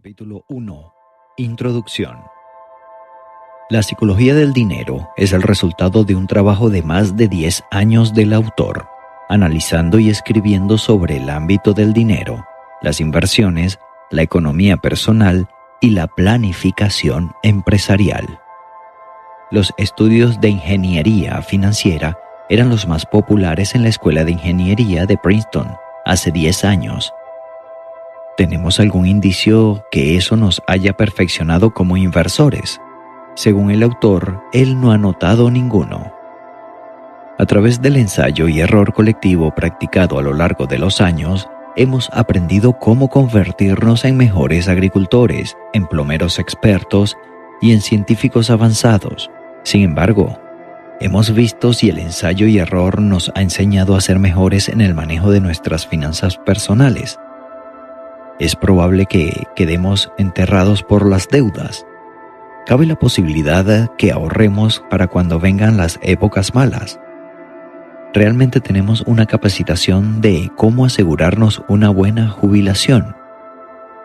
Capítulo 1. Introducción. La psicología del dinero es el resultado de un trabajo de más de 10 años del autor, analizando y escribiendo sobre el ámbito del dinero, las inversiones, la economía personal y la planificación empresarial. Los estudios de ingeniería financiera eran los más populares en la Escuela de Ingeniería de Princeton hace 10 años. ¿Tenemos algún indicio que eso nos haya perfeccionado como inversores? Según el autor, él no ha notado ninguno. A través del ensayo y error colectivo practicado a lo largo de los años, hemos aprendido cómo convertirnos en mejores agricultores, en plomeros expertos y en científicos avanzados. Sin embargo, hemos visto si el ensayo y error nos ha enseñado a ser mejores en el manejo de nuestras finanzas personales. Es probable que quedemos enterrados por las deudas. Cabe la posibilidad que ahorremos para cuando vengan las épocas malas. ¿Realmente tenemos una capacitación de cómo asegurarnos una buena jubilación?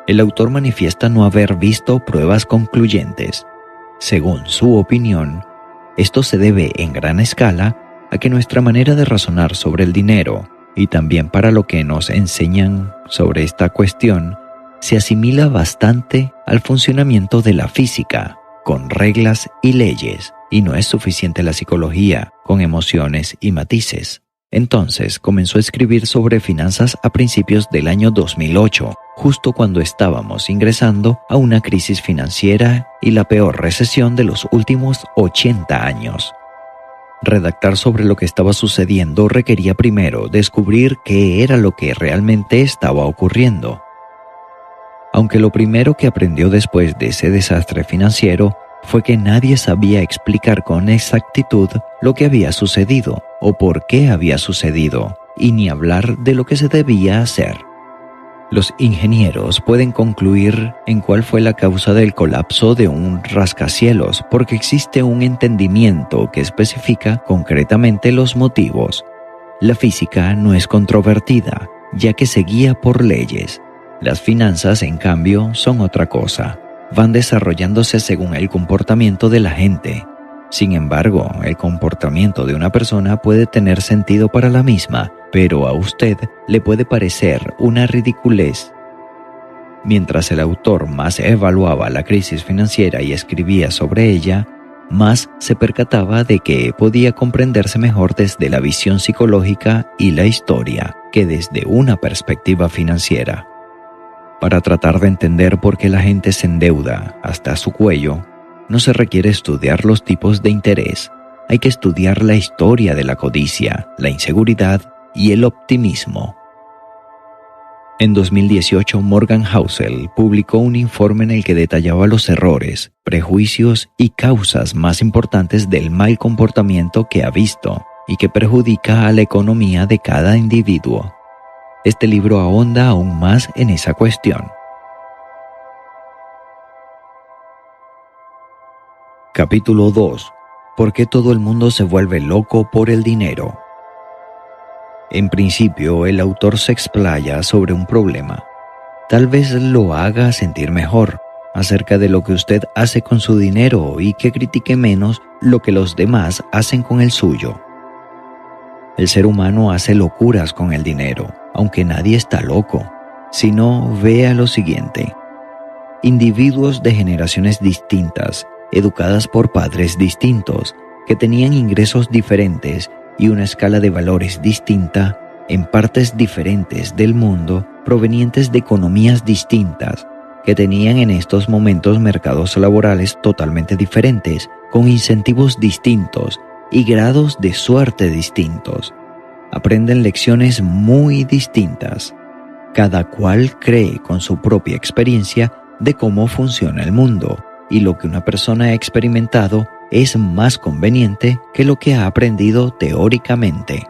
El autor manifiesta no haber visto pruebas concluyentes. Según su opinión, esto se debe en gran escala a que nuestra manera de razonar sobre el dinero y también para lo que nos enseñan sobre esta cuestión, se asimila bastante al funcionamiento de la física, con reglas y leyes, y no es suficiente la psicología, con emociones y matices. Entonces comenzó a escribir sobre finanzas a principios del año 2008, justo cuando estábamos ingresando a una crisis financiera y la peor recesión de los últimos 80 años. Redactar sobre lo que estaba sucediendo requería primero descubrir qué era lo que realmente estaba ocurriendo. Aunque lo primero que aprendió después de ese desastre financiero fue que nadie sabía explicar con exactitud lo que había sucedido o por qué había sucedido, y ni hablar de lo que se debía hacer. Los ingenieros pueden concluir en cuál fue la causa del colapso de un rascacielos porque existe un entendimiento que especifica concretamente los motivos. La física no es controvertida, ya que se guía por leyes. Las finanzas, en cambio, son otra cosa. Van desarrollándose según el comportamiento de la gente. Sin embargo, el comportamiento de una persona puede tener sentido para la misma, pero a usted le puede parecer una ridiculez. Mientras el autor más evaluaba la crisis financiera y escribía sobre ella, más se percataba de que podía comprenderse mejor desde la visión psicológica y la historia que desde una perspectiva financiera. Para tratar de entender por qué la gente se endeuda hasta su cuello, no se requiere estudiar los tipos de interés, hay que estudiar la historia de la codicia, la inseguridad y el optimismo. En 2018, Morgan Housel publicó un informe en el que detallaba los errores, prejuicios y causas más importantes del mal comportamiento que ha visto y que perjudica a la economía de cada individuo. Este libro ahonda aún más en esa cuestión. Capítulo 2. ¿Por qué todo el mundo se vuelve loco por el dinero? En principio, el autor se explaya sobre un problema. Tal vez lo haga sentir mejor acerca de lo que usted hace con su dinero y que critique menos lo que los demás hacen con el suyo. El ser humano hace locuras con el dinero, aunque nadie está loco. Si no, vea lo siguiente. Individuos de generaciones distintas, educadas por padres distintos, que tenían ingresos diferentes y una escala de valores distinta, en partes diferentes del mundo, provenientes de economías distintas, que tenían en estos momentos mercados laborales totalmente diferentes, con incentivos distintos y grados de suerte distintos. Aprenden lecciones muy distintas. Cada cual cree con su propia experiencia de cómo funciona el mundo, y lo que una persona ha experimentado es más conveniente que lo que ha aprendido teóricamente.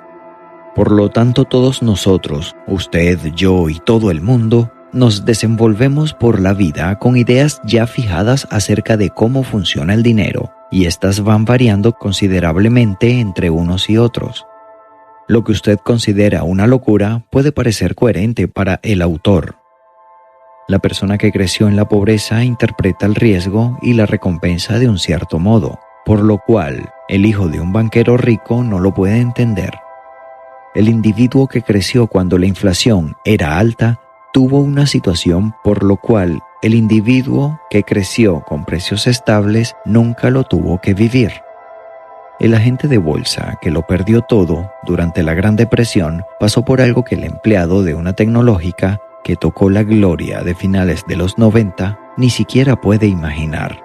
Por lo tanto, todos nosotros, usted, yo y todo el mundo, nos desenvolvemos por la vida con ideas ya fijadas acerca de cómo funciona el dinero, y estas van variando considerablemente entre unos y otros. Lo que usted considera una locura puede parecer coherente para el autor. La persona que creció en la pobreza interpreta el riesgo y la recompensa de un cierto modo, por lo cual el hijo de un banquero rico no lo puede entender. El individuo que creció cuando la inflación era alta tuvo una situación por lo cual el individuo que creció con precios estables nunca lo tuvo que vivir. El agente de bolsa que lo perdió todo durante la Gran Depresión pasó por algo que el empleado de una tecnológica que tocó la gloria de finales de los 90 ni siquiera puede imaginar.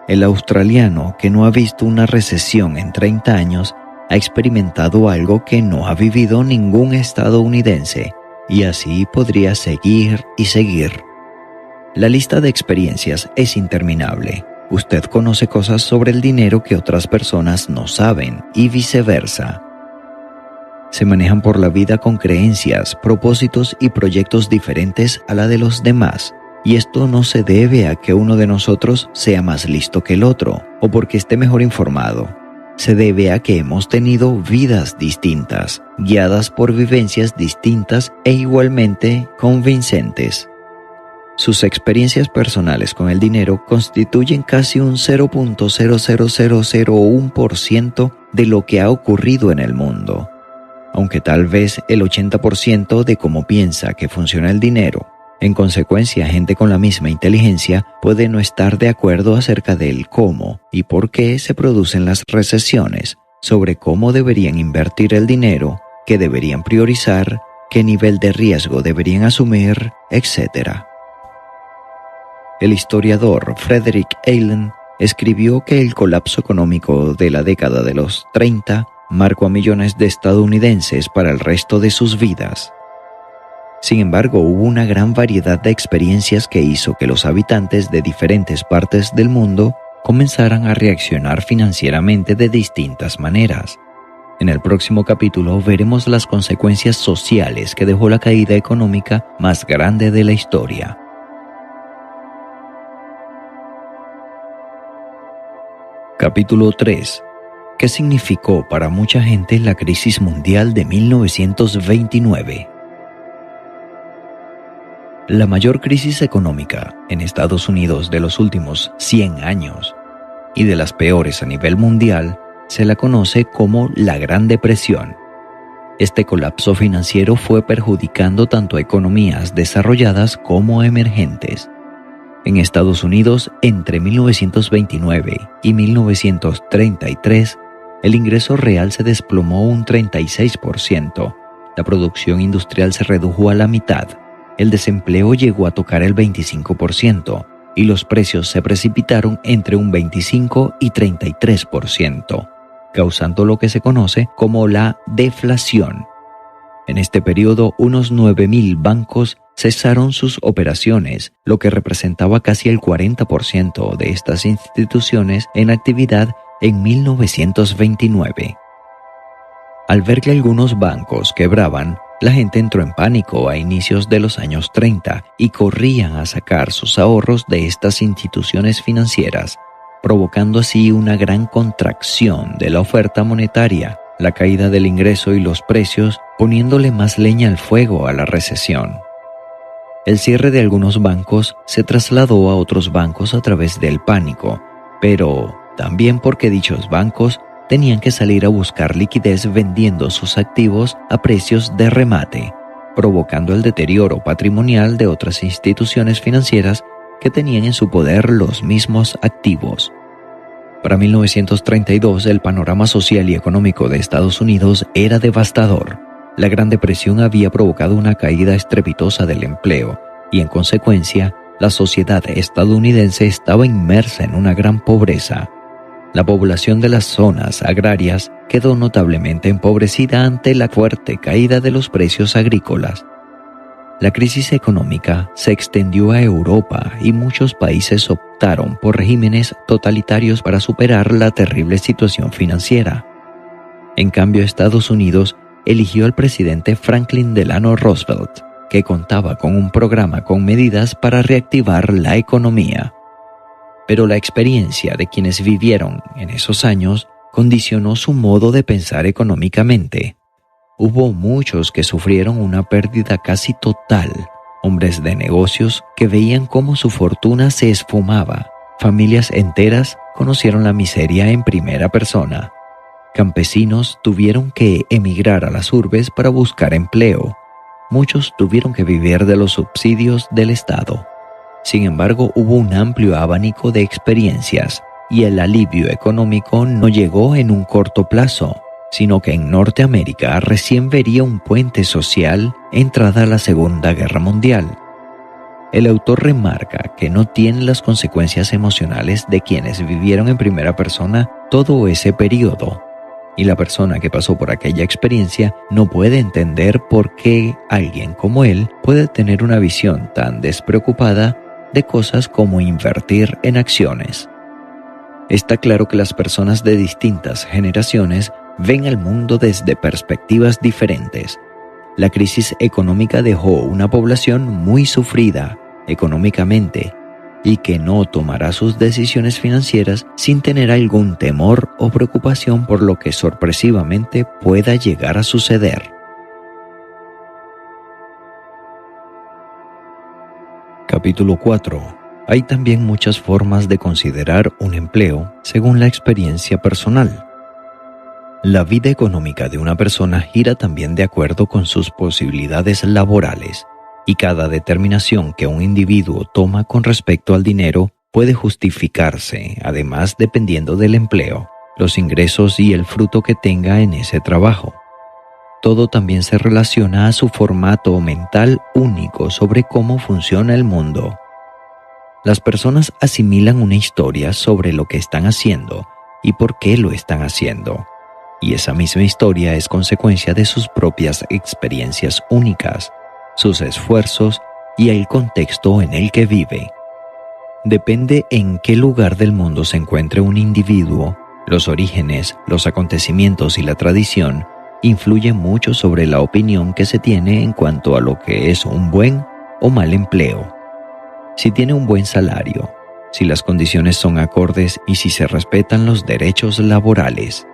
El australiano que no ha visto una recesión en 30 años ha experimentado algo que no ha vivido ningún estadounidense, y así podría seguir y seguir. La lista de experiencias es interminable. Usted conoce cosas sobre el dinero que otras personas no saben y viceversa. Se manejan por la vida con creencias, propósitos y proyectos diferentes a la de los demás. Y esto no se debe a que uno de nosotros sea más listo que el otro o porque esté mejor informado. Se debe a que hemos tenido vidas distintas, guiadas por vivencias distintas e igualmente convincentes. Sus experiencias personales con el dinero constituyen casi un 0.00001% de lo que ha ocurrido en el mundo, aunque tal vez el 80% de cómo piensa que funciona el dinero. En consecuencia, gente con la misma inteligencia puede no estar de acuerdo acerca del cómo y por qué se producen las recesiones, sobre cómo deberían invertir el dinero, qué deberían priorizar, qué nivel de riesgo deberían asumir, etc. El historiador Frederick Allen escribió que el colapso económico de la década de los 30 marcó a millones de estadounidenses para el resto de sus vidas. Sin embargo, hubo una gran variedad de experiencias que hizo que los habitantes de diferentes partes del mundo comenzaran a reaccionar financieramente de distintas maneras. En el próximo capítulo veremos las consecuencias sociales que dejó la caída económica más grande de la historia. Capítulo 3. ¿Qué significó para mucha gente la crisis mundial de 1929? La mayor crisis económica en Estados Unidos de los últimos 100 años y de las peores a nivel mundial se la conoce como la Gran Depresión. Este colapso financiero fue perjudicando tanto a economías desarrolladas como emergentes. En Estados Unidos, entre 1929 y 1933, el ingreso real se desplomó un 36%, la producción industrial se redujo a la mitad, el desempleo llegó a tocar el 25% y los precios se precipitaron entre un 25 y 33%, causando lo que se conoce como la deflación. En este periodo, unos 9.000 bancos cesaron sus operaciones, lo que representaba casi el 40% de estas instituciones en actividad en 1929. Al ver que algunos bancos quebraban, la gente entró en pánico a inicios de los años 30 y corrían a sacar sus ahorros de estas instituciones financieras, provocando así una gran contracción de la oferta monetaria, la caída del ingreso y los precios, poniéndole más leña al fuego a la recesión. El cierre de algunos bancos se trasladó a otros bancos a través del pánico, pero también porque dichos bancos tenían que salir a buscar liquidez vendiendo sus activos a precios de remate, provocando el deterioro patrimonial de otras instituciones financieras que tenían en su poder los mismos activos. Para 1932, el panorama social y económico de Estados Unidos era devastador. La Gran Depresión había provocado una caída estrepitosa del empleo y, en consecuencia, la sociedad estadounidense estaba inmersa en una gran pobreza. La población de las zonas agrarias quedó notablemente empobrecida ante la fuerte caída de los precios agrícolas. La crisis económica se extendió a Europa y muchos países optaron por regímenes totalitarios para superar la terrible situación financiera. En cambio, Estados Unidos eligió al presidente Franklin Delano Roosevelt, que contaba con un programa con medidas para reactivar la economía. Pero la experiencia de quienes vivieron en esos años condicionó su modo de pensar económicamente. Hubo muchos que sufrieron una pérdida casi total hombres de negocios que veían cómo su fortuna se esfumaba. Familias enteras conocieron la miseria en primera persona. Campesinos tuvieron que emigrar a las urbes para buscar empleo. Muchos tuvieron que vivir de los subsidios del Estado. Sin embargo, hubo un amplio abanico de experiencias y el alivio económico no llegó en un corto plazo, sino que en Norteamérica recién vería un puente social entrada la Segunda Guerra Mundial. El autor remarca que no tiene las consecuencias emocionales de quienes vivieron en primera persona todo ese periodo, y la persona que pasó por aquella experiencia no puede entender por qué alguien como él puede tener una visión tan despreocupada de cosas como invertir en acciones. Está claro que las personas de distintas generaciones ven al mundo desde perspectivas diferentes. La crisis económica dejó una población muy sufrida económicamente y que no tomará sus decisiones financieras sin tener algún temor o preocupación por lo que sorpresivamente pueda llegar a suceder. Capítulo 4. Hay también muchas formas de considerar un empleo según la experiencia personal. La vida económica de una persona gira también de acuerdo con sus posibilidades laborales, y cada determinación que un individuo toma con respecto al dinero puede justificarse, además dependiendo del empleo, los ingresos y el fruto que tenga en ese trabajo. Todo también se relaciona a su formato mental único sobre cómo funciona el mundo. Las personas asimilan una historia sobre lo que están haciendo y por qué lo están haciendo, y esa misma historia es consecuencia de sus propias experiencias únicas, sus esfuerzos y el contexto en el que vive. Depende en qué lugar del mundo se encuentre un individuo, los orígenes, los acontecimientos y la tradición influyen mucho sobre la opinión que se tiene en cuanto a lo que es un buen o mal empleo. Si tiene un buen salario, si las condiciones son acordes y si se respetan los derechos laborales,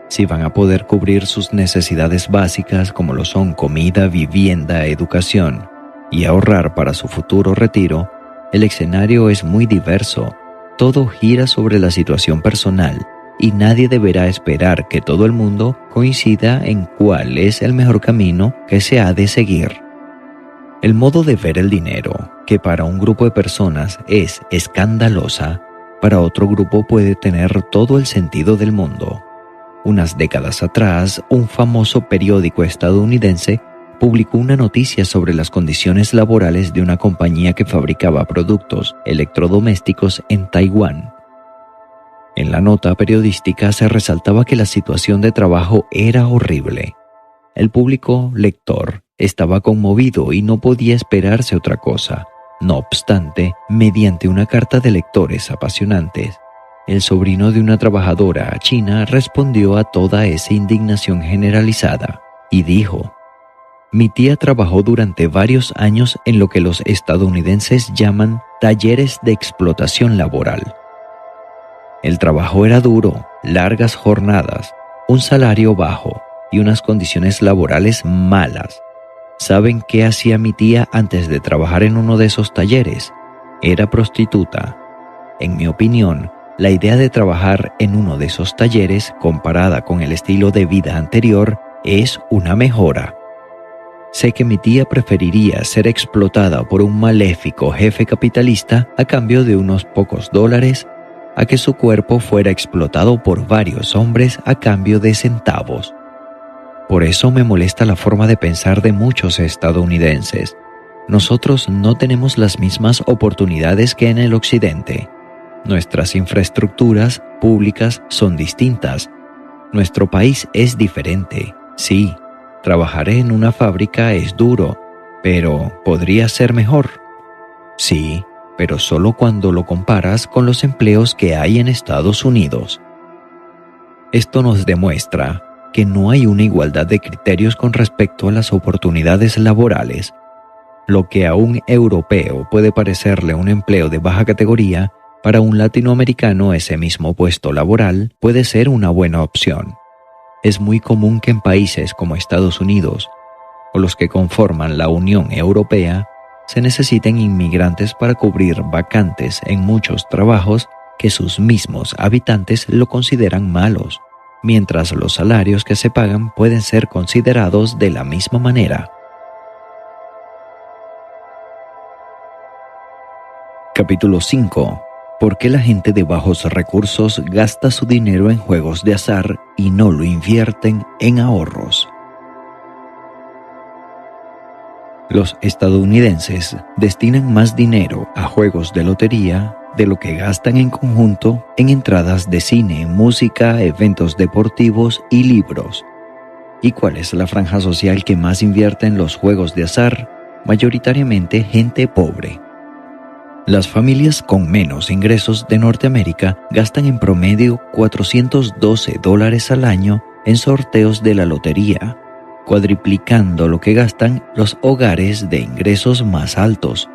si van a poder cubrir sus necesidades básicas como lo son comida, vivienda, educación y ahorrar para su futuro retiro, el escenario es muy diverso. Todo gira sobre la situación personal y nadie deberá esperar que todo el mundo coincida en cuál es el mejor camino que se ha de seguir. El modo de ver el dinero, que para un grupo de personas es escandalosa, para otro grupo puede tener todo el sentido del mundo. Unas décadas atrás, un famoso periódico estadounidense publicó una noticia sobre las condiciones laborales de una compañía que fabricaba productos electrodomésticos en Taiwán. En la nota periodística se resaltaba que la situación de trabajo era horrible. El público lector estaba conmovido y no podía esperarse otra cosa. No obstante, mediante una carta de lectores apasionantes, el sobrino de una trabajadora china respondió a toda esa indignación generalizada y dijo: «Mi tía trabajó durante varios años en lo que los estadounidenses llaman talleres de explotación laboral. El trabajo era duro, largas jornadas, un salario bajo y unas condiciones laborales malas. ¿Saben qué hacía mi tía antes de trabajar en uno de esos talleres? Era prostituta. En mi opinión, la idea de trabajar en uno de esos talleres, comparada con el estilo de vida anterior, es una mejora. Sé que mi tía preferiría ser explotada por un maléfico jefe capitalista a cambio de unos pocos dólares, a que su cuerpo fuera explotado por varios hombres a cambio de centavos. Por eso me molesta la forma de pensar de muchos estadounidenses. Nosotros no tenemos las mismas oportunidades que en el occidente. Nuestras infraestructuras públicas son distintas. Nuestro país es diferente. Sí, trabajar en una fábrica es duro, pero ¿podría ser mejor? Sí, pero solo cuando lo comparas con los empleos que hay en Estados Unidos. Esto nos demuestra que no hay una igualdad de criterios con respecto a las oportunidades laborales. Lo que a un europeo puede parecerle un empleo de baja categoría, para un latinoamericano ese mismo puesto laboral puede ser una buena opción. Es muy común que en países como Estados Unidos o los que conforman la Unión Europea, se necesitan inmigrantes para cubrir vacantes en muchos trabajos que sus mismos habitantes lo consideran malos, mientras los salarios que se pagan pueden ser considerados de la misma manera. Capítulo 5. ¿Por qué la gente de bajos recursos gasta su dinero en juegos de azar y no lo invierten en ahorros? Los estadounidenses destinan más dinero a juegos de lotería de lo que gastan en conjunto en entradas de cine, música, eventos deportivos y libros. ¿Y cuál es la franja social que más invierte en los juegos de azar? Mayoritariamente gente pobre. Las familias con menos ingresos de Norteamérica gastan en promedio $412 al año en sorteos de la lotería, cuadriplicando lo que gastan los hogares de ingresos más altos.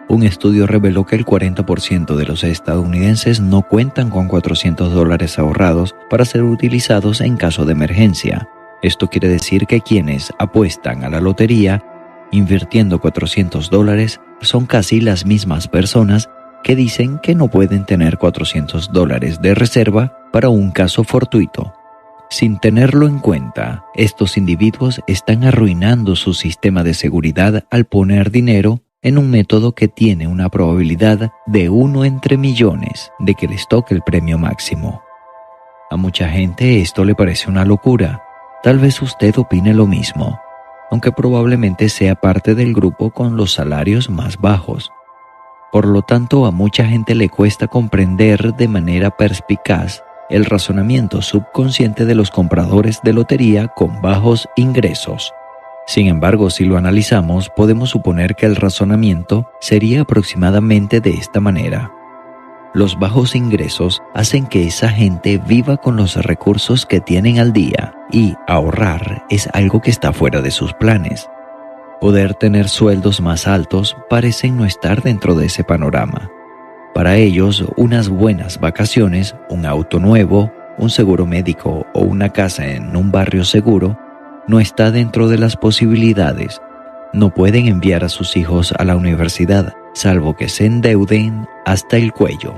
Un estudio reveló que el 40% de los estadounidenses no cuentan con $400 ahorrados para ser utilizados en caso de emergencia. Esto quiere decir que quienes apuestan a la lotería invirtiendo $400 son casi las mismas personas que dicen que no pueden tener $400 de reserva para un caso fortuito. Sin tenerlo en cuenta, estos individuos están arruinando su sistema de seguridad al poner dinero en un método que tiene una probabilidad de 1 entre millones de que les toque el premio máximo. A mucha gente esto le parece una locura. Tal vez usted opine lo mismo, aunque probablemente sea parte del grupo con los salarios más bajos. Por lo tanto, a mucha gente le cuesta comprender de manera perspicaz el razonamiento subconsciente de los compradores de lotería con bajos ingresos. Sin embargo, si lo analizamos, podemos suponer que el razonamiento sería aproximadamente de esta manera. Los bajos ingresos hacen que esa gente viva con los recursos que tienen al día y ahorrar es algo que está fuera de sus planes. Poder tener sueldos más altos parecen no estar dentro de ese panorama. Para ellos, unas buenas vacaciones, un auto nuevo, un seguro médico o una casa en un barrio seguro no está dentro de las posibilidades. No pueden enviar a sus hijos a la universidad, salvo que se endeuden hasta el cuello.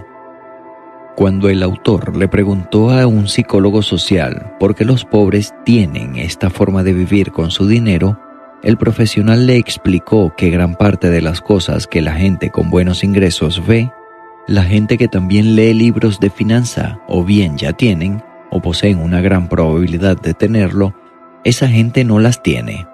Cuando el autor le preguntó a un psicólogo social por qué los pobres tienen esta forma de vivir con su dinero, el profesional le explicó que gran parte de las cosas que la gente con buenos ingresos ve, la gente que también lee libros de finanza o bien ya tienen o poseen una gran probabilidad de tenerlo, esa gente no las tiene.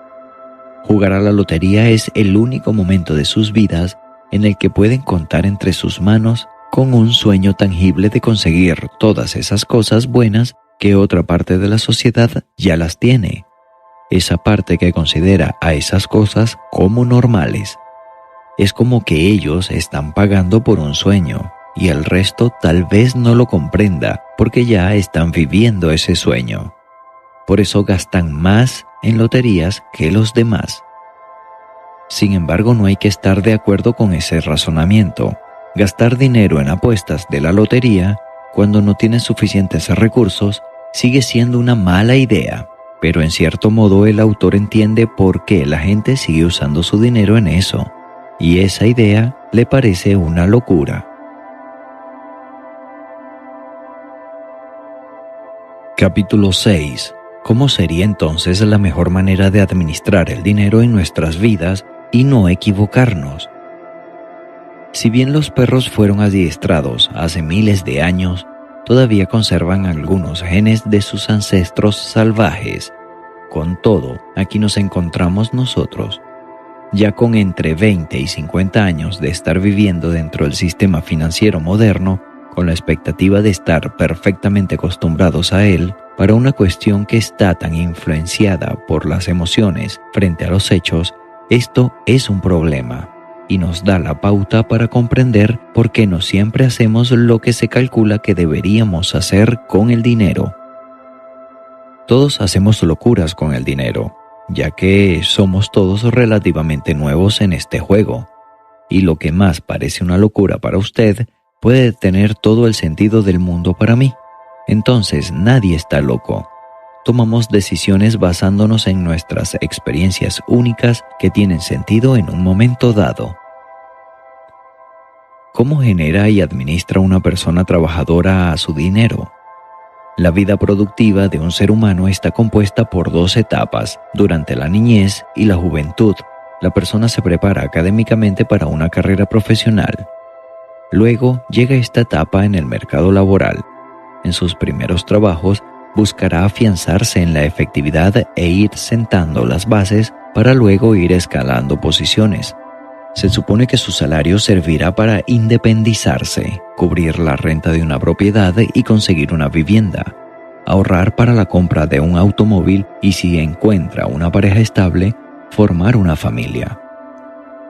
Jugar a la lotería es el único momento de sus vidas en el que pueden contar entre sus manos con un sueño tangible de conseguir todas esas cosas buenas que otra parte de la sociedad ya las tiene. Esa parte que considera a esas cosas como normales. Es como que ellos están pagando por un sueño y el resto tal vez no lo comprenda porque ya están viviendo ese sueño. Por eso gastan más en loterías que los demás. Sin embargo, no hay que estar de acuerdo con ese razonamiento. Gastar dinero en apuestas de la lotería cuando no tienes suficientes recursos sigue siendo una mala idea, pero en cierto modo el autor entiende por qué la gente sigue usando su dinero en eso, y esa idea le parece una locura. Capítulo 6. ¿Cómo sería entonces la mejor manera de administrar el dinero en nuestras vidas y no equivocarnos? Si bien los perros fueron adiestrados hace miles de años, todavía conservan algunos genes de sus ancestros salvajes. Con todo, aquí nos encontramos nosotros, ya con entre 20 y 50 años de estar viviendo dentro del sistema financiero moderno, con la expectativa de estar perfectamente acostumbrados a él, para una cuestión que está tan influenciada por las emociones frente a los hechos, esto es un problema. Y nos da la pauta para comprender por qué no siempre hacemos lo que se calcula que deberíamos hacer con el dinero. Todos hacemos locuras con el dinero, ya que somos todos relativamente nuevos en este juego, y lo que más parece una locura para usted puede tener todo el sentido del mundo para mí. Entonces nadie está loco. tomamos decisiones basándonos en nuestras experiencias únicas que tienen sentido en un momento dado. ¿Cómo genera y administra una persona trabajadora a su dinero? La vida productiva de un ser humano está compuesta por dos etapas. Durante la niñez y la juventud, la persona se prepara académicamente para una carrera profesional. Luego llega esta etapa en el mercado laboral. En sus primeros trabajos, buscará afianzarse en la efectividad e ir sentando las bases para luego ir escalando posiciones. Se supone que su salario servirá para independizarse, cubrir la renta de una propiedad y conseguir una vivienda, ahorrar para la compra de un automóvil y, si encuentra una pareja estable, formar una familia.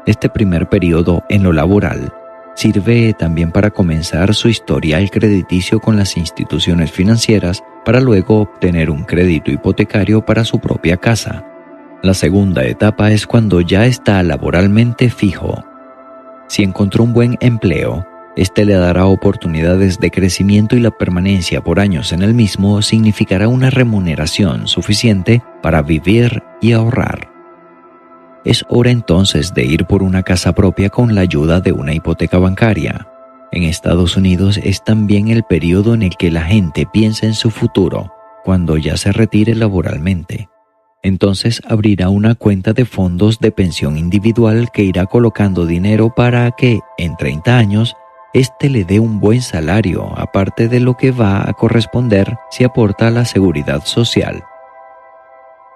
Este primer periodo en lo laboral sirve también para comenzar su historial crediticio con las instituciones financieras para luego obtener un crédito hipotecario para su propia casa. La segunda etapa es cuando ya está laboralmente fijo. Si encontró un buen empleo, este le dará oportunidades de crecimiento y la permanencia por años en el mismo significará una remuneración suficiente para vivir y ahorrar. Es hora entonces de ir por una casa propia con la ayuda de una hipoteca bancaria. En Estados Unidos es también el periodo en el que la gente piensa en su futuro, cuando ya se retire laboralmente. Entonces abrirá una cuenta de fondos de pensión individual que irá colocando dinero para que, en 30 años, éste le dé un buen salario, aparte de lo que va a corresponder si aporta a la seguridad social.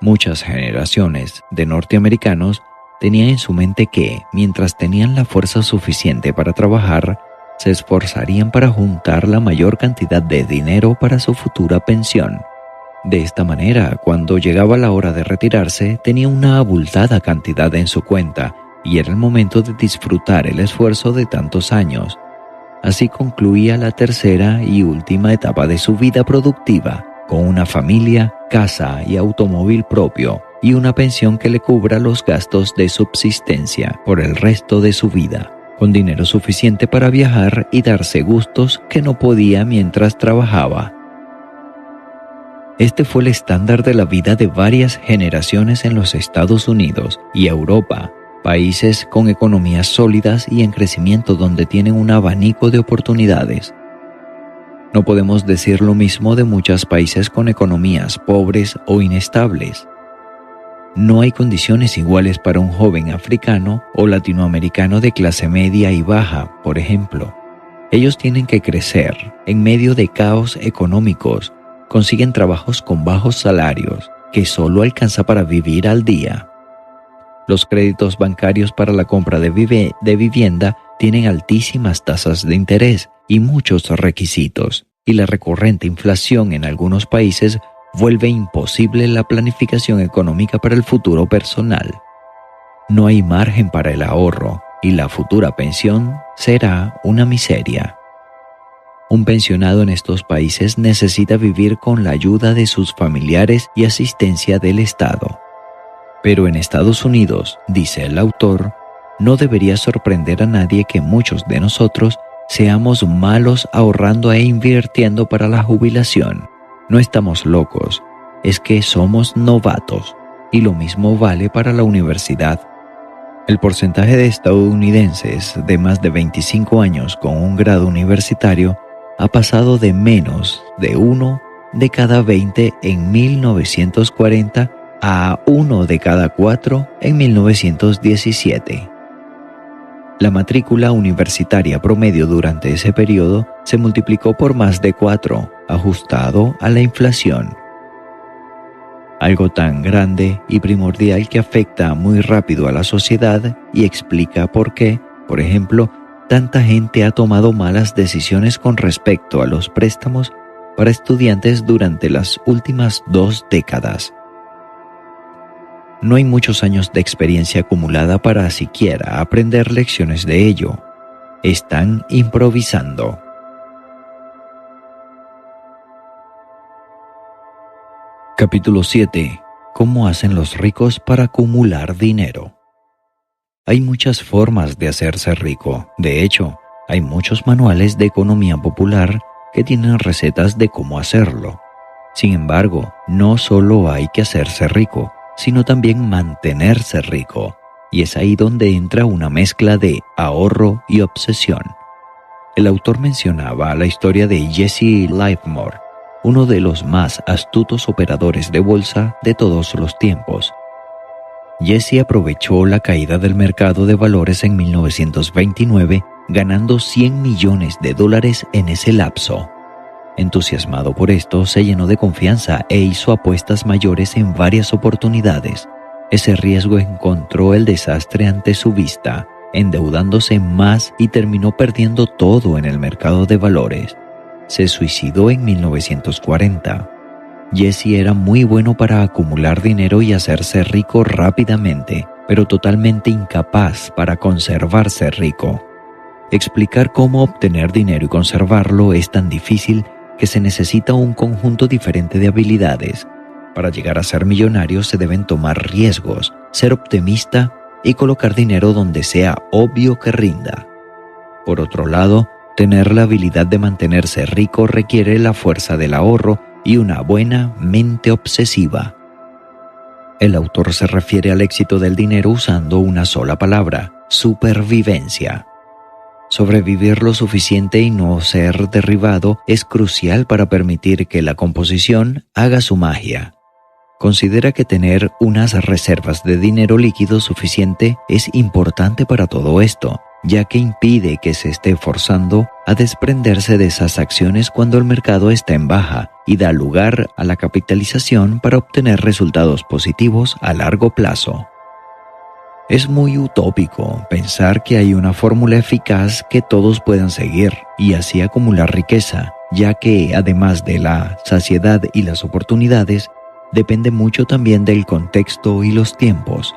Muchas generaciones de norteamericanos tenían en su mente que, mientras tenían la fuerza suficiente para trabajar, se esforzarían para juntar la mayor cantidad de dinero para su futura pensión. De esta manera, cuando llegaba la hora de retirarse, tenía una abultada cantidad en su cuenta y era el momento de disfrutar el esfuerzo de tantos años. Así concluía la tercera y última etapa de su vida productiva, con una familia, casa y automóvil propio y una pensión que le cubra los gastos de subsistencia por el resto de su vida, con dinero suficiente para viajar y darse gustos que no podía mientras trabajaba. Este fue el estándar de la vida de varias generaciones en los Estados Unidos y Europa, países con economías sólidas y en crecimiento donde tienen un abanico de oportunidades. No podemos decir lo mismo de muchos países con economías pobres o inestables. No hay condiciones iguales para un joven africano o latinoamericano de clase media y baja, por ejemplo. Ellos tienen que crecer en medio de caos económicos, consiguen trabajos con bajos salarios que solo alcanza para vivir al día. Los créditos bancarios para la compra de vivienda tienen altísimas tasas de interés y muchos requisitos, y la recurrente inflación en algunos países vuelve imposible la planificación económica para el futuro personal. No hay margen para el ahorro y la futura pensión será una miseria. Un pensionado en estos países necesita vivir con la ayuda de sus familiares y asistencia del Estado. Pero en Estados Unidos, dice el autor, no debería sorprender a nadie que muchos de nosotros seamos malos ahorrando e invirtiendo para la jubilación. No estamos locos, es que somos novatos, y lo mismo vale para la universidad. El porcentaje de estadounidenses de más de 25 años con un grado universitario ha pasado de menos de 1 de cada 20 en 1940 a 1 de cada 4 en 1917. La matrícula universitaria promedio durante ese periodo se multiplicó por más de 4, ajustado a la inflación. Algo tan grande y primordial que afecta muy rápido a la sociedad y explica por qué, por ejemplo, tanta gente ha tomado malas decisiones con respecto a los préstamos para estudiantes durante las últimas 2 décadas. No hay muchos años de experiencia acumulada para siquiera aprender lecciones de ello. Están improvisando. Capítulo 7. ¿Cómo hacen los ricos para acumular dinero? Hay muchas formas de hacerse rico. De hecho, hay muchos manuales de economía popular que tienen recetas de cómo hacerlo. Sin embargo, no solo hay que hacerse rico, sino también mantenerse rico. Y es ahí donde entra una mezcla de ahorro y obsesión. El autor mencionaba la historia de Jesse Livermore, uno de los más astutos operadores de bolsa de todos los tiempos. Jesse aprovechó la caída del mercado de valores en 1929, ganando $100 millones en ese lapso. Entusiasmado por esto, se llenó de confianza e hizo apuestas mayores en varias oportunidades. Ese riesgo encontró el desastre ante su vista, endeudándose más y terminó perdiendo todo en el mercado de valores. Se suicidó en 1940. Jesse era muy bueno para acumular dinero y hacerse rico rápidamente, pero totalmente incapaz para conservarse rico. Explicar cómo obtener dinero y conservarlo es tan difícil que se necesita un conjunto diferente de habilidades. Para llegar a ser millonario se deben tomar riesgos, ser optimista y colocar dinero donde sea obvio que rinda. Por otro lado, tener la habilidad de mantenerse rico requiere la fuerza del ahorro y una buena mente obsesiva. El autor se refiere al éxito del dinero usando una sola palabra: supervivencia. Sobrevivir lo suficiente y no ser derribado es crucial para permitir que la composición haga su magia. Considera que tener unas reservas de dinero líquido suficiente es importante para todo esto, ya que impide que se esté forzando a desprenderse de esas acciones cuando el mercado está en baja y da lugar a la capitalización para obtener resultados positivos a largo plazo. Es muy utópico pensar que hay una fórmula eficaz que todos puedan seguir y así acumular riqueza, ya que además de la saciedad y las oportunidades, depende mucho también del contexto y los tiempos.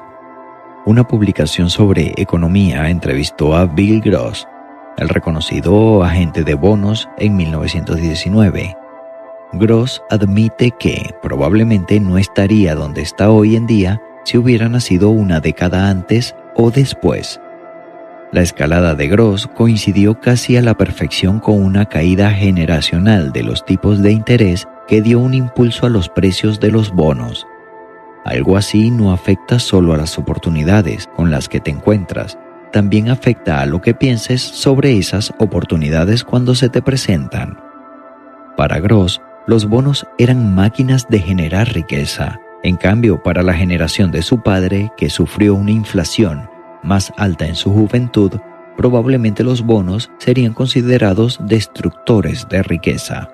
Una publicación sobre economía entrevistó a Bill Gross, el reconocido agente de bonos, en 1919. Gross admite que probablemente no estaría donde está hoy en día si hubiera nacido una década antes o después. La escalada de Gross coincidió casi a la perfección con una caída generacional de los tipos de interés que dio un impulso a los precios de los bonos. Algo así no afecta solo a las oportunidades con las que te encuentras, también afecta a lo que pienses sobre esas oportunidades cuando se te presentan. Para Gross, los bonos eran máquinas de generar riqueza. En cambio, para la generación de su padre, que sufrió una inflación más alta en su juventud, probablemente los bonos serían considerados destructores de riqueza.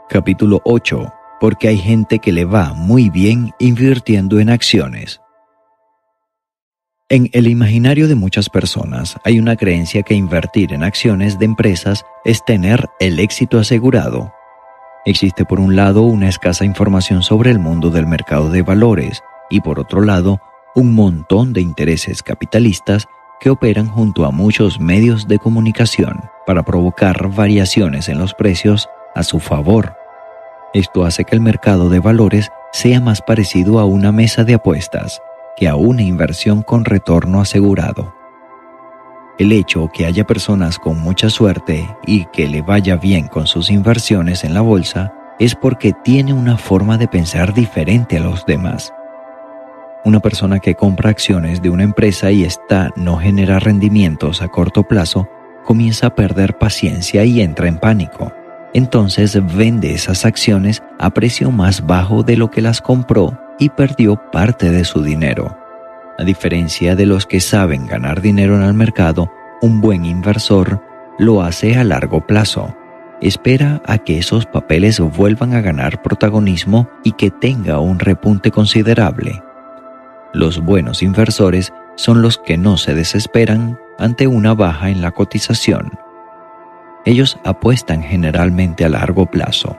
Capítulo 8. Porque hay gente que le va muy bien invirtiendo en acciones. En el imaginario de muchas personas hay una creencia que invertir en acciones de empresas es tener el éxito asegurado. Existe por un lado una escasa información sobre el mundo del mercado de valores y por otro lado un montón de intereses capitalistas que operan junto a muchos medios de comunicación para provocar variaciones en los precios a su favor. Esto hace que el mercado de valores sea más parecido a una mesa de apuestas que a una inversión con retorno asegurado. El hecho que haya personas con mucha suerte y que le vaya bien con sus inversiones en la bolsa es porque tiene una forma de pensar diferente a los demás. Una persona que compra acciones de una empresa y ésta no genera rendimientos a corto plazo, comienza a perder paciencia y entra en pánico. Entonces vende esas acciones a precio más bajo de lo que las compró y perdió parte de su dinero. A diferencia de los que saben ganar dinero en el mercado, un buen inversor lo hace a largo plazo. Espera a que esos papeles vuelvan a ganar protagonismo y que tenga un repunte considerable. Los buenos inversores son los que no se desesperan ante una baja en la cotización. Ellos apuestan generalmente a largo plazo.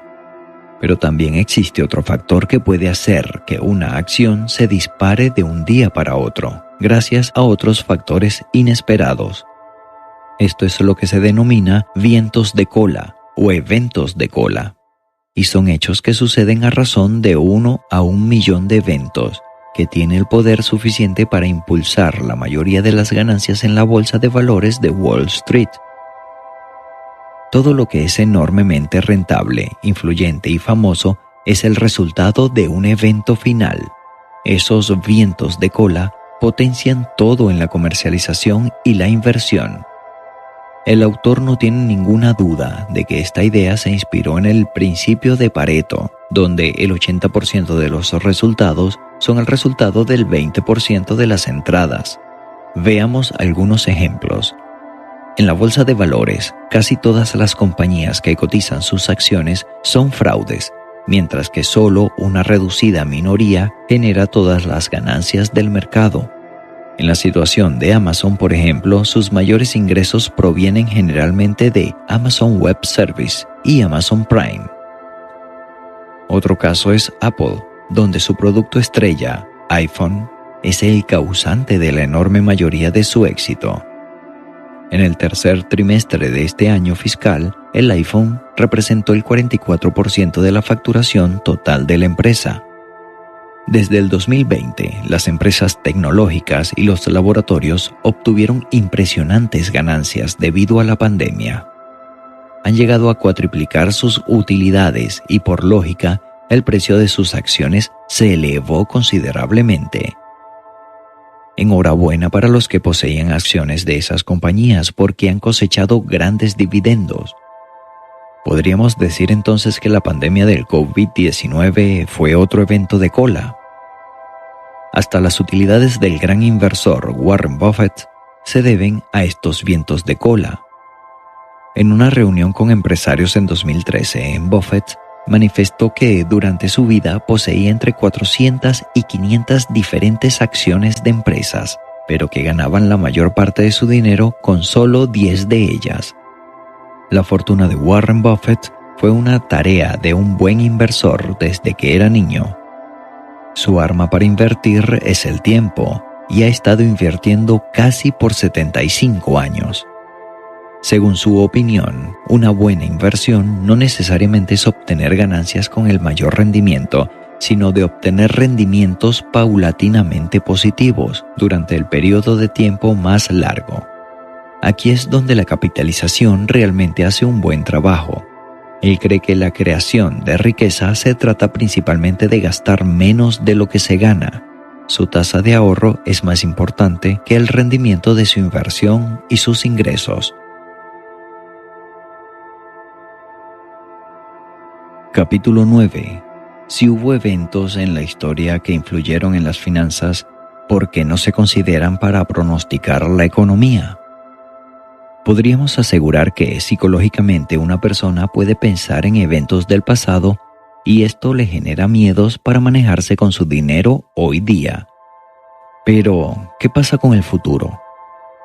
Pero también existe otro factor que puede hacer que una acción se dispare de un día para otro, gracias a otros factores inesperados. Esto es lo que se denomina vientos de cola o eventos de cola, y son hechos que suceden a razón de 1 a 1 millón de eventos, que tiene el poder suficiente para impulsar la mayoría de las ganancias en la bolsa de valores de Wall Street. Todo lo que es enormemente rentable, influyente y famoso es el resultado de un evento final. Esos vientos de cola potencian todo en la comercialización y la inversión. El autor no tiene ninguna duda de que esta idea se inspiró en el principio de Pareto, donde el 80% de los resultados son el resultado del 20% de las entradas. Veamos algunos ejemplos. En la bolsa de valores, casi todas las compañías que cotizan sus acciones son fraudes, mientras que solo una reducida minoría genera todas las ganancias del mercado. En la situación de Amazon, por ejemplo, sus mayores ingresos provienen generalmente de Amazon Web Service y Amazon Prime. Otro caso es Apple, donde su producto estrella, iPhone, es el causante de la enorme mayoría de su éxito. En el tercer trimestre de este año fiscal, el iPhone representó el 44% de la facturación total de la empresa. Desde el 2020, las empresas tecnológicas y los laboratorios obtuvieron impresionantes ganancias debido a la pandemia. Han llegado a cuatriplicar sus utilidades y, por lógica, el precio de sus acciones se elevó considerablemente. Enhorabuena para los que poseían acciones de esas compañías porque han cosechado grandes dividendos. ¿Podríamos decir entonces que la pandemia del COVID-19 fue otro evento de cola? Hasta las utilidades del gran inversor Warren Buffett se deben a estos vientos de cola. En una reunión con empresarios en 2013, Buffett manifestó que durante su vida poseía entre 400 y 500 diferentes acciones de empresas, pero que ganaban la mayor parte de su dinero con solo 10 de ellas. La fortuna de Warren Buffett fue una tarea de un buen inversor desde que era niño. Su arma para invertir es el tiempo, y ha estado invirtiendo casi por 75 años. Según su opinión, una buena inversión no necesariamente es obtener ganancias con el mayor rendimiento, sino de obtener rendimientos paulatinamente positivos durante el periodo de tiempo más largo. Aquí es donde la capitalización realmente hace un buen trabajo. Él cree que la creación de riqueza se trata principalmente de gastar menos de lo que se gana. Su tasa de ahorro es más importante que el rendimiento de su inversión y sus ingresos. Capítulo 9. Si hubo eventos en la historia que influyeron en las finanzas, ¿por qué no se consideran para pronosticar la economía? Podríamos asegurar que psicológicamente una persona puede pensar en eventos del pasado y esto le genera miedos para manejarse con su dinero hoy día. Pero, ¿qué pasa con el futuro?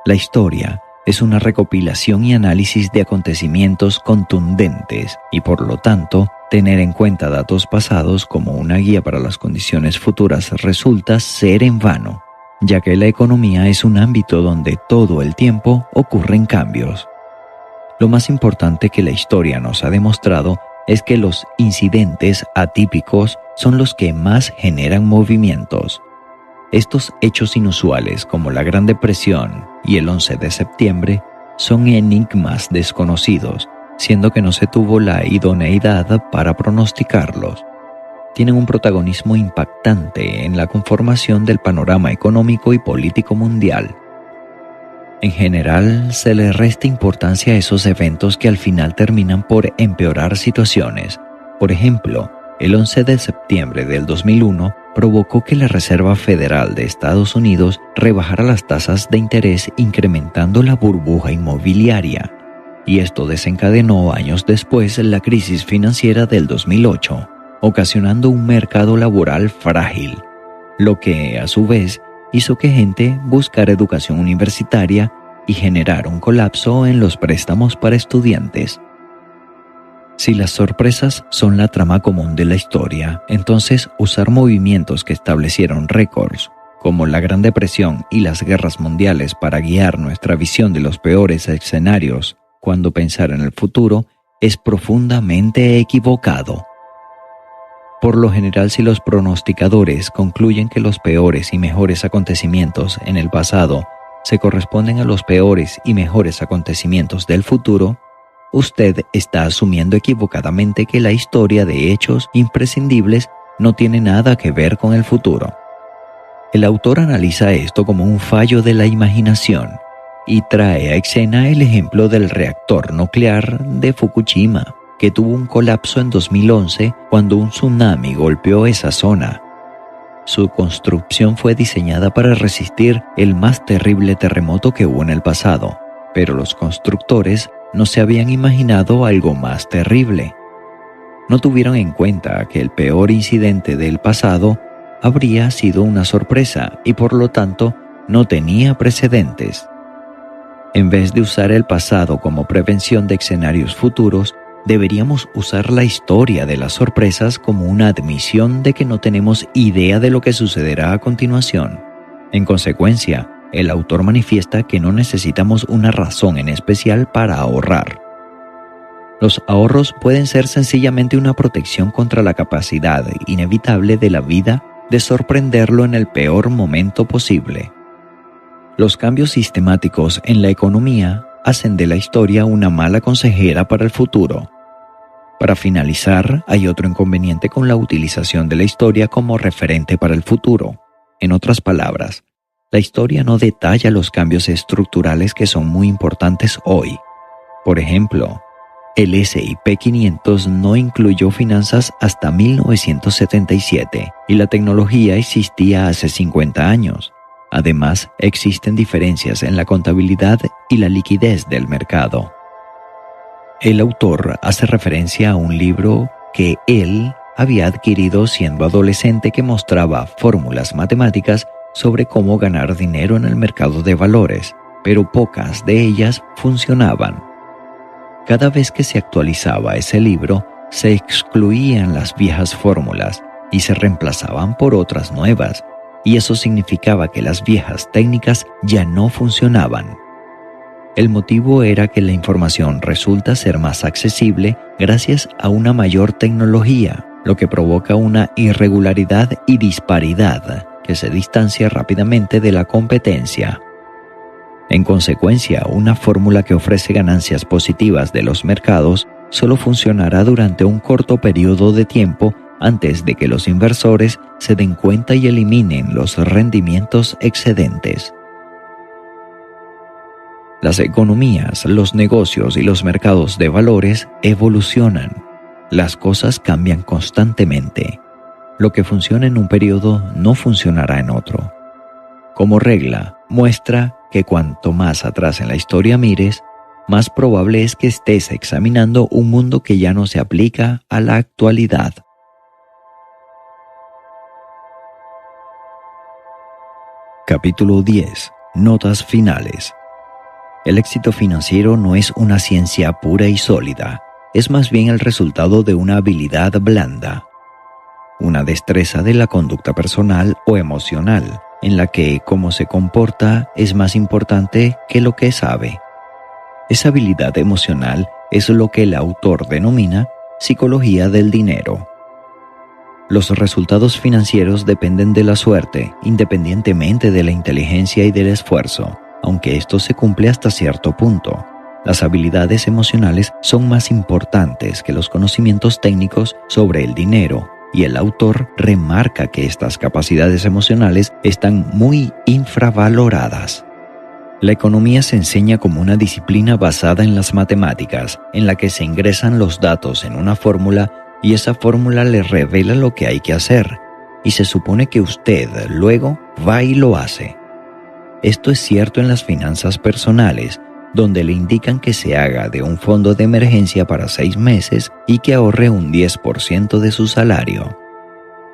La historia es una recopilación y análisis de acontecimientos contundentes y, por lo tanto, tener en cuenta datos pasados como una guía para las condiciones futuras resulta ser en vano, ya que la economía es un ámbito donde todo el tiempo ocurren cambios. Lo más importante que la historia nos ha demostrado es que los incidentes atípicos son los que más generan movimientos. Estos hechos inusuales como la Gran Depresión y el 11 de septiembre son enigmas desconocidos, siendo que no se tuvo la idoneidad para pronosticarlos. Tienen un protagonismo impactante en la conformación del panorama económico y político mundial. En general, se le resta importancia a esos eventos que al final terminan por empeorar situaciones. Por ejemplo, el 11 de septiembre del 2001 provocó que la Reserva Federal de Estados Unidos rebajara las tasas de interés incrementando la burbuja inmobiliaria, y esto desencadenó años después la crisis financiera del 2008, ocasionando un mercado laboral frágil, lo que, a su vez, hizo que gente buscara educación universitaria y generara un colapso en los préstamos para estudiantes. Si las sorpresas son la trama común de la historia, entonces usar movimientos que establecieron récords, como la Gran Depresión y las guerras mundiales para guiar nuestra visión de los peores escenarios cuando pensar en el futuro, es profundamente equivocado. Por lo general, si los pronosticadores concluyen que los peores y mejores acontecimientos en el pasado se corresponden a los peores y mejores acontecimientos del futuro, usted está asumiendo equivocadamente que la historia de hechos imprescindibles no tiene nada que ver con el futuro. El autor analiza esto como un fallo de la imaginación y trae a escena el ejemplo del reactor nuclear de Fukushima, que tuvo un colapso en 2011 cuando un tsunami golpeó esa zona. Su construcción fue diseñada para resistir el más terrible terremoto que hubo en el pasado, pero los constructores no se habían imaginado algo más terrible. No tuvieron en cuenta que el peor incidente del pasado habría sido una sorpresa y por lo tanto no tenía precedentes. En vez de usar el pasado como prevención de escenarios futuros, deberíamos usar la historia de las sorpresas como una admisión de que no tenemos idea de lo que sucederá a continuación. En consecuencia, el autor manifiesta que no necesitamos una razón en especial para ahorrar. Los ahorros pueden ser sencillamente una protección contra la capacidad inevitable de la vida de sorprenderlo en el peor momento posible. Los cambios sistemáticos en la economía hacen de la historia una mala consejera para el futuro. Para finalizar, hay otro inconveniente con la utilización de la historia como referente para el futuro. En otras palabras, la historia no detalla los cambios estructurales que son muy importantes hoy. Por ejemplo, el S&P 500 no incluyó finanzas hasta 1977 y la tecnología existía hace 50 años. Además, existen diferencias en la contabilidad y la liquidez del mercado. El autor hace referencia a un libro que él había adquirido siendo adolescente que mostraba fórmulas matemáticas sobre cómo ganar dinero en el mercado de valores, pero pocas de ellas funcionaban. Cada vez que se actualizaba ese libro, se excluían las viejas fórmulas y se reemplazaban por otras nuevas, y eso significaba que las viejas técnicas ya no funcionaban. El motivo era que la información resulta ser más accesible gracias a una mayor tecnología, lo que provoca una irregularidad y disparidad que se distancia rápidamente de la competencia. En consecuencia, una fórmula que ofrece ganancias positivas de los mercados solo funcionará durante un corto periodo de tiempo antes de que los inversores se den cuenta y eliminen los rendimientos excedentes. Las economías, los negocios y los mercados de valores evolucionan. Las cosas cambian constantemente. Lo que funciona en un periodo no funcionará en otro. Como regla, muestra que cuanto más atrás en la historia mires, más probable es que estés examinando un mundo que ya no se aplica a la actualidad. Capítulo 10. Notas finales. El éxito financiero no es una ciencia pura y sólida, es más bien el resultado de una habilidad blanda, una destreza de la conducta personal o emocional, en la que cómo se comporta es más importante que lo que sabe. Esa habilidad emocional es lo que el autor denomina psicología del dinero. Los resultados financieros dependen de la suerte, independientemente de la inteligencia y del esfuerzo, aunque esto se cumple hasta cierto punto. Las habilidades emocionales son más importantes que los conocimientos técnicos sobre el dinero, y el autor remarca que estas capacidades emocionales están muy infravaloradas. La economía se enseña como una disciplina basada en las matemáticas, en la que se ingresan los datos en una fórmula y esa fórmula le revela lo que hay que hacer, y se supone que usted luego va y lo hace. Esto es cierto en las finanzas personales, donde le indican que se haga de un fondo de emergencia para 6 meses y que ahorre un 10% de su salario.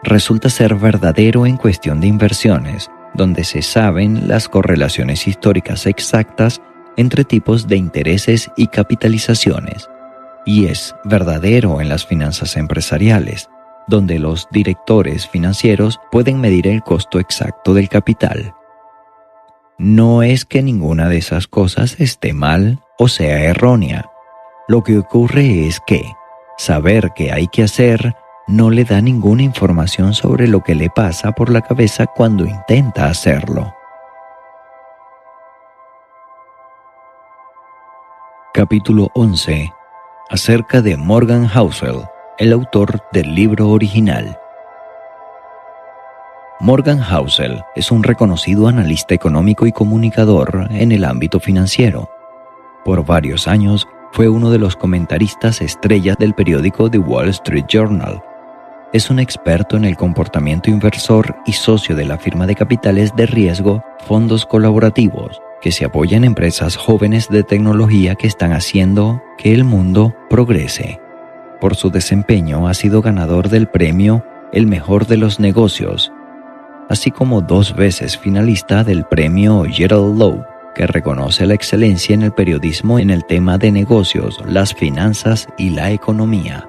Resulta ser verdadero en cuestión de inversiones, donde se saben las correlaciones históricas exactas entre tipos de intereses y capitalizaciones. Y es verdadero en las finanzas empresariales, donde los directores financieros pueden medir el costo exacto del capital. No es que ninguna de esas cosas esté mal o sea errónea. Lo que ocurre es que saber qué hay que hacer no le da ninguna información sobre lo que le pasa por la cabeza cuando intenta hacerlo. Capítulo 11. acerca de Morgan Housel, el autor del libro original. Morgan Housel es un reconocido analista económico y comunicador en el ámbito financiero. Por varios años fue uno de los comentaristas estrellas del periódico The Wall Street Journal. Es un experto en el comportamiento inversor y socio de la firma de capitales de riesgo Fondos Colaborativos, que se apoya en empresas jóvenes de tecnología que están haciendo que el mundo progrese. Por su desempeño ha sido ganador del premio El Mejor de los Negocios, así como 2 veces finalista del premio Gerald Loeb, que reconoce la excelencia en el periodismo en el tema de negocios, las finanzas y la economía.